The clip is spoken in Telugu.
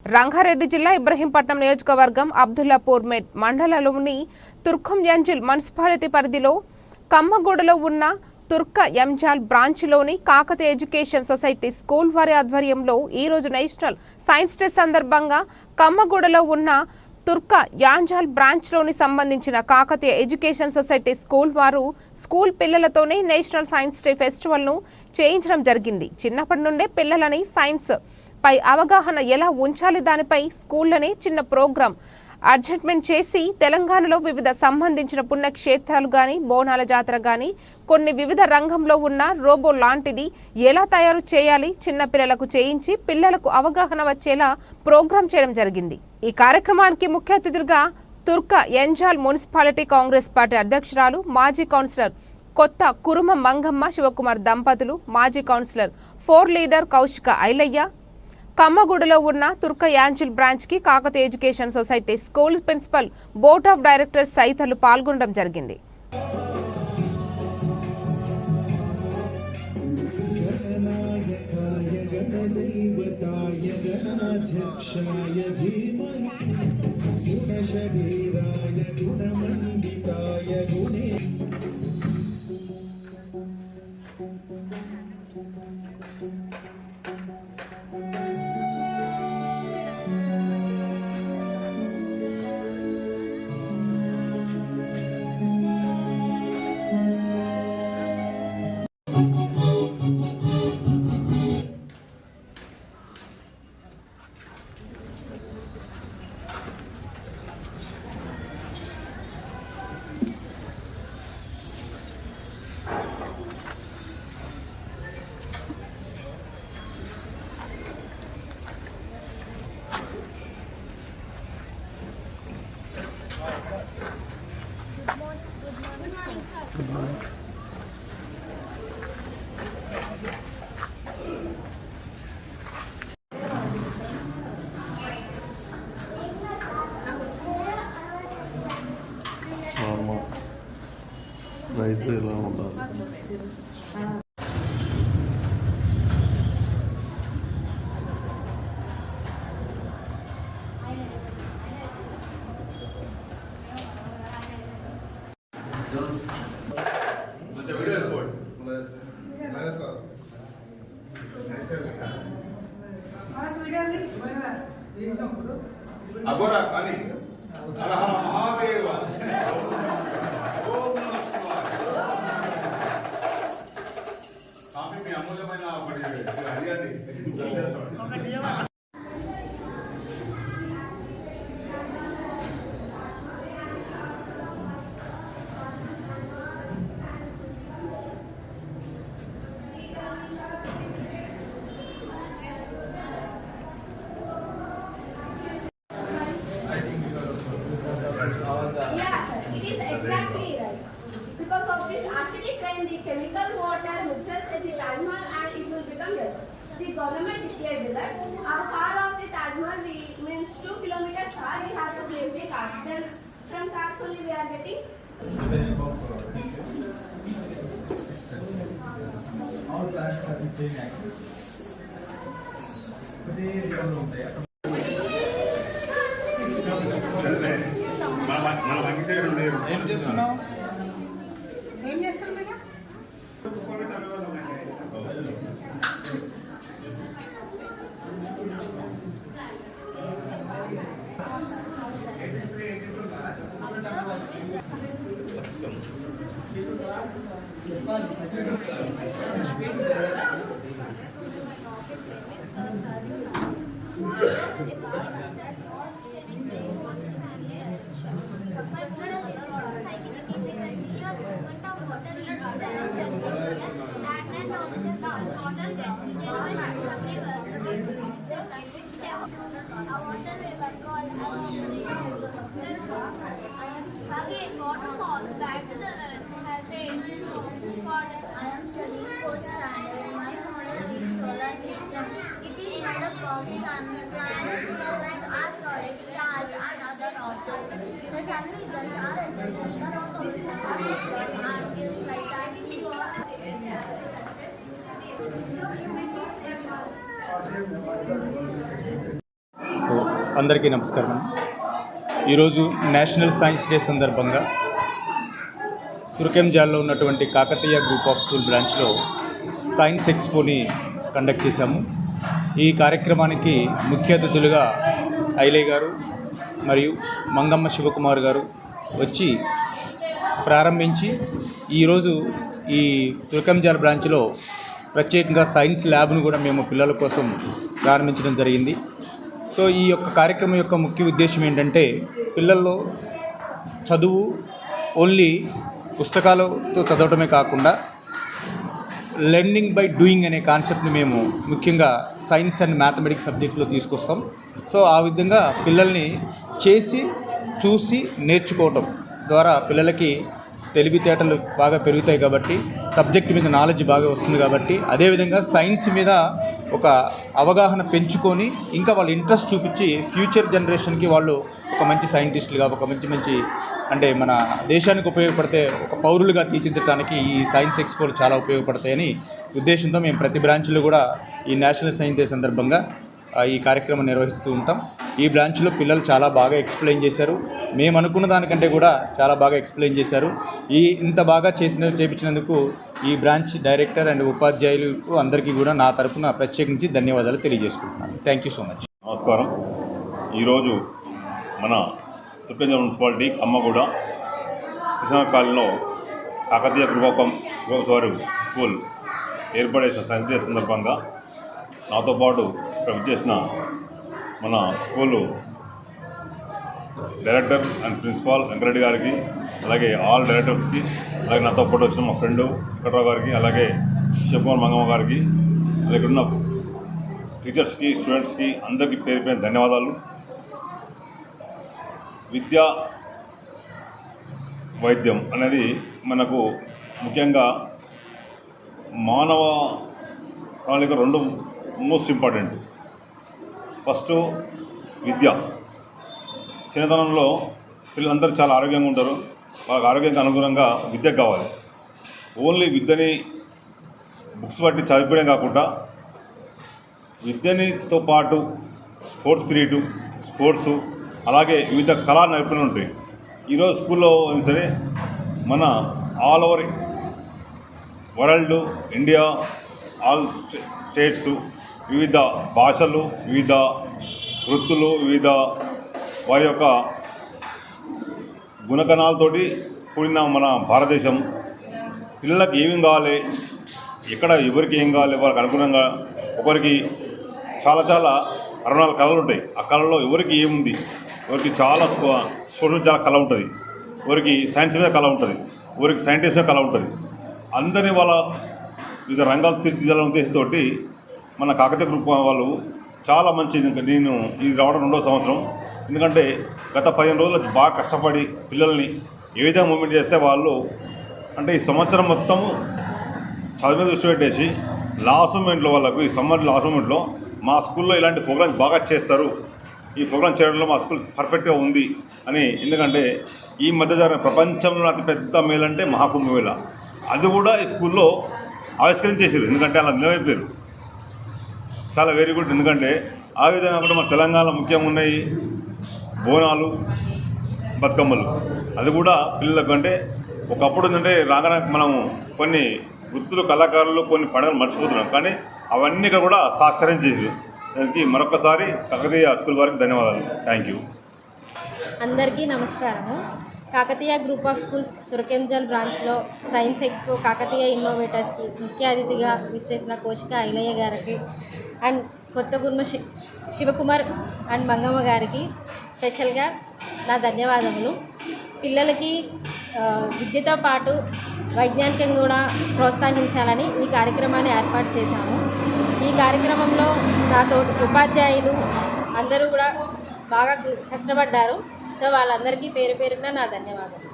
రంగారెడ్డి జిల్లా ఇబ్రహీంపట్నం నియోజకవర్గం అబ్దుల్లాపూర్ మండలంలోని తుర్కం యంజల్ మున్సిపాలిటీ పరిధిలో కమ్మగూడలో ఉన్న తుర్క యంజాల్ బ్రాంచ్లోని కాకతీయ ఎడ్యుకేషన్ సొసైటీ స్కూల్ వారి ఆధ్వర్యంలో ఈరోజు నేషనల్ సైన్స్ డే సందర్భంగా కమ్మగూడలో ఉన్న తుర్క యాంజాల్ బ్రాంచ్లోని సంబంధించిన కాకతీయ ఎడ్యుకేషన్ సొసైటీ స్కూల్ వారు స్కూల్ పిల్లలతోనే నేషనల్ సైన్స్ డే ఫెస్టివల్ను చేయించడం జరిగింది. చిన్నప్పటి నుండే పిల్లలని సైన్స్ పై అవగాహన ఎలా ఉంచాలి దానిపై స్కూళ్ళనే చిన్న ప్రోగ్రాం అడ్జస్ట్మెంట్ చేసి తెలంగాణలో వివిధ సంబంధించిన పుణ్యక్షేత్రాలు కానీ బోనాల జాతర కానీ కొన్ని వివిధ రంగంలో ఉన్న రోబో లాంటిది ఎలా తయారు చేయాలి చిన్నపిల్లలకు చేయించి పిల్లలకు అవగాహన వచ్చేలా ప్రోగ్రాం చేయడం జరిగింది. ఈ కార్యక్రమానికి ముఖ్య అతిథులుగా తుర్క యంజాల్ మున్సిపాలిటీ కాంగ్రెస్ పార్టీ అధ్యక్షురాలు మాజీ కౌన్సిలర్ కొత్త కురుమ మంగమ్మ శివకుమార్ దంపతులు, మాజీ కౌన్సిలర్ 4 లీడర్ కౌశిక ఐలయ్య, కమ్మగూడలో ఉన్న తుర్క యాంజల్ బ్రాంచ్ కి Kakatiya education society school principal board of directors తదితరులు పాల్గొనడం జరిగింది. రైతు ఎలా ఉండాలి? అగోరా కానీ హర మహాదేవ స్వామి మీ అమూల్యమైన హరియాణి Exactly right. Because of this acidic rain, the chemical water mixes with the Taj Mahal and it will become yellow. The government declared that far off the Taj Mahal means 2 kilometers far we have to place the cars. Then from cars only we are getting. All plants are the same axis. ఏం చేస్తున్నావు? Again, waterfall back to the heritage. I am studying 4th standard. My model is solar system. It is made up of sun, planets, like asteroids, stars, and other objects. The sun is the star and the center of the solar system and gives light and heat. So అందరికీ నమస్కారం. ఈరోజు నేషనల్ సైన్స్ డే సందర్భంగా తుర్కెంజాల్లో ఉన్నటువంటి కాకతీయ గ్రూప్ ఆఫ్ స్కూల్ బ్రాంచ్లో సైన్స్ ఎక్స్పోని కండక్ట్ చేశాము. ఈ కార్యక్రమానికి ముఖ్య అతిథులుగా ఐలయ్య గారు మరియు మంగమ్మ శివకుమార్ గారు వచ్చి ప్రారంభించి ఈరోజు ఈ తుర్కెంజాల్ బ్రాంచ్లో ప్రత్యేకంగా సైన్స్ ల్యాబ్ను కూడా మేము పిల్లల కోసం ప్రారంభించడం జరిగింది. సో ఈ యొక్క కార్యక్రమం యొక్క ముఖ్య ఉద్దేశం ఏంటంటే పిల్లల్లో చదువు ఓన్లీ పుస్తకాలతో చదవటమే కాకుండా లెర్నింగ్ బై డూయింగ్ అనే కాన్సెప్ట్ని మేము ముఖ్యంగా సైన్స్ అండ్ మ్యాథమెటిక్స్ సబ్జెక్టులో తీసుకొస్తాం. సో ఆ విధంగా పిల్లల్ని చేసి చూసి నేర్చుకోవటం ద్వారా పిల్లలకి తెలివితేటలు బాగా పెరుగుతాయి కాబట్టి సబ్జెక్ట్ మీద నాలెడ్జ్ బాగా వస్తుంది కాబట్టి అదేవిధంగా సైన్స్ మీద ఒక అవగాహన పెంచుకొని ఇంకా వాళ్ళు ఇంట్రెస్ట్ చూపించి ఫ్యూచర్ జనరేషన్కి వాళ్ళు ఒక మంచి సైంటిస్టులుగా ఒక మంచి అంటే మన దేశానికి ఉపయోగపడితే ఒక పౌరులుగా తీర్చిదిద్దడానికి ఈ సైన్స్ ఎక్స్పోలు చాలా ఉపయోగపడతాయని ఉద్దేశంతో మేము ప్రతి బ్రాంచ్లో కూడా ఈ నేషనల్ సైన్స్ డే సందర్భంగా ఈ కార్యక్రమం నిర్వహిస్తూ ఉంటాం. ఈ బ్రాంచ్లో పిల్లలు చాలా బాగా ఎక్స్ప్లెయిన్ చేశారు. మేము అనుకున్న దానికంటే కూడా చాలా బాగా ఎక్స్ప్లెయిన్ చేశారు. ఇంత బాగా చేపించినందుకు ఈ బ్రాంచ్ డైరెక్టర్ అండ్ ఉపాధ్యాయులకు అందరికీ కూడా నా తరఫున ప్రత్యేకించి ధన్యవాదాలు తెలియజేసుకుంటున్నాను. Thank you so much. నమస్కారం. ఈరోజు మన తుర్కెంజాల్ మున్సిపాలిటీ కమ్మగూడ శిశన కాలనీలో కాకతీయ గ్రూప్ ఆఫ్ వారి స్కూల్ ఏర్పడే సైన్స్ డే సందర్భంగా నాతో పాటు ఇక్కడ విచ్చేసిన మన school director and principal Venkat Reddy గారికి, అలాగే ఆల్ డైరెక్టర్స్కి, అలాగే నాతో పాటు వచ్చిన మా ఫ్రెండ్ వెంకట్రావు గారికి, అలాగే శివకుమార్ మంగమ్మ గారికి, అలాగే ఉన్న టీచర్స్కి, స్టూడెంట్స్కి అందరికీ పేరు పేరు ధన్యవాదాలు. విద్య వైద్యం అనేది మనకు ముఖ్యంగా మానవ ప్రణాళిక రెండు మోస్ట్ ఇంపార్టెంట్. ఫస్ట్ విద్య. చిన్నతనంలో పిల్లలందరూ చాలా ఆరోగ్యంగా ఉంటారు. వాళ్ళకి ఆరోగ్యానికి అనుగుణంగా విద్య కావాలి. ఓన్లీ విద్యని బుక్స్ బట్టి చదివిపోయడం కాకుండా విద్యనితో పాటు స్పోర్ట్స్ పీరియడ్, స్పోర్ట్స్, అలాగే వివిధ కళా నైపుణ్యాలు ఉంటాయి. ఈరోజు స్కూల్లో సరే మన all over world, India, all states, వివిధ భాషలు, వివిధ వృత్తులు, వివిధ వారి యొక్క గుణగణాలతోటి కూడిన మన భారతదేశం. పిల్లలకు ఏమేమి కావాలి, ఎక్కడ ఎవరికి ఏం కావాలి, వాళ్ళకి అనుగుణంగా ఒకరికి చాలా 64 కళలు ఉంటాయి. ఆ కళలో ఎవరికి ఏముంది, ఎవరికి చాలా స్పోర్ట్స్ మీద చాలా కళ ఉంటుంది, ఎవరికి సైన్స్ మీద కళ ఉంటుంది, ఎవరికి సైంటిస్ట్ మీద కళ ఉంటుంది. అందరినీ వాళ్ళ వివిధ రంగాలు తీర్చిదిద్దాలనే ఉద్దేశంతో మన కాకతీయ గ్రూప్ వాళ్ళు చాలా మంచి. నేను ఇది రావడం 2వ సంవత్సరం. ఎందుకంటే గత 15 రోజులు బాగా కష్టపడి పిల్లల్ని ఏ విధంగా మూవ్మెంట్ చేస్తే వాళ్ళు అంటే ఈ సంవత్సరం మొత్తం చదివే దృష్టి పెట్టేసి లాస్ట్ మూమెంట్లో వాళ్ళకు ఈ సమ్మర్ లాస్ట్ మూమెంట్లో మా స్కూల్లో ఇలాంటి ప్రోగ్రామ్స్ బాగా చేస్తారు, ఈ ప్రోగ్రామ్ చేయడంలో మా స్కూల్ పర్ఫెక్ట్గా ఉంది అని. ఎందుకంటే ఈ మధ్య జరిగిన ప్రపంచంలో అతిపెద్ద మేళ అంటే మహాకుంభమేళ, అది కూడా ఈ స్కూల్లో ఆవిష్కరించేసారు. ఎందుకంటే అలా నిలవైపోయారు. చాలా వెరీ గుడ్. ఎందుకంటే ఆ విధంగా కూడా మన తెలంగాణలో ముఖ్యంగా ఉన్నాయి బోనాలు, బతుకమ్మలు. అది కూడా పిల్లలకు అంటే ఒకప్పుడు ఏంటంటే రాగానే మనము కొన్ని వృత్తులు, కళాకారులు, కొన్ని పండుగలు మర్చిపోతున్నాం. కానీ అవన్నీ ఇక్కడ కూడా సాక్షరించేసారు. దానికి మరొకసారి కాకతీయ స్కూల్ వారికి ధన్యవాదాలు. Thank you. అందరికీ నమస్కారము. Kakatiya group of schools Turkenjal బ్రాంచ్లో సైన్స్ ఎక్స్పో కాకతీయ ఇన్నోవేటర్స్కి ముఖ్య అతిథిగా విచ్చేసిన కోశిక ఐలయ్య గారికి అండ్ కొత్తగుర్మ శివకుమార్ అండ్ మంగమ్మ గారికి స్పెషల్గా నా ధన్యవాదములు. పిల్లలకి విద్యతో పాటు వైజ్ఞానికంగా కూడా ప్రోత్సహించాలని ఈ కార్యక్రమాన్ని ఏర్పాటు చేశాము. ఈ కార్యక్రమంలో నాతో ఉపాధ్యాయులు అందరూ కూడా బాగా కష్టపడ్డారు. సో వాళ్ళందరికీ పేరు పేరున నా ధన్యవాదాలు.